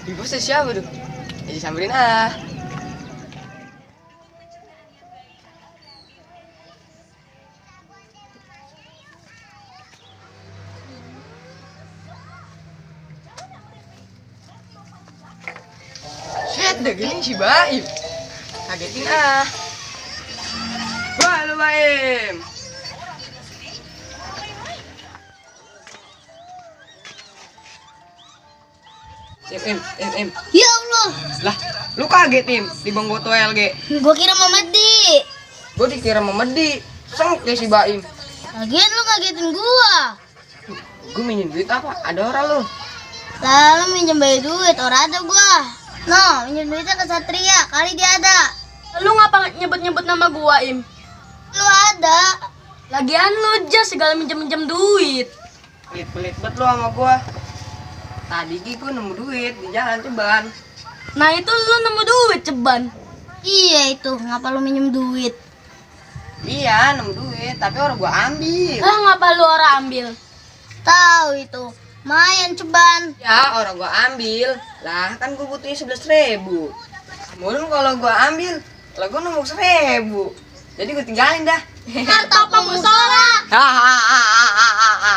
Di bosnya siapa tuh? Jadi samperin ah. Shit, udah gini si Baim. Kagetin ah. Wah, lu Baim. Im. Ya Allah, Lah, lu kaget, Im. Di bang goto LG. gua kira Mamadi. Gue dikira memedi. Sengk deh si Baim. Lagian lu kagetin gua. Gue minjem duit apa? Ada orang lu. Lalu minjem bayi duit, orang ada gua. No, minjem duitnya ke Satria, kali dia ada. Lu ngapa nyebut-nyebut nama gua, Im? Lu ada. Lagian lu jas segala minjem-minjem duit. Pelit-pelit banget lu sama gue. Tadi gue nemu duit di jalan Ceban. Nah itu lu nemu duit, Ceban. Iya itu, ngapa lu minjem duit? Iya, nemu duit. Tapi orang gue ambil. Lah ngapa lu orang ambil? Tahu itu, mayan Ceban. Ya, orang gue ambil. Lah, kan gue butuhnya 11.000. Kemudian kalau gue ambil, lah gue nemu 1.000. Jadi gue tinggalin dah. Harta pemusola. Hahaha.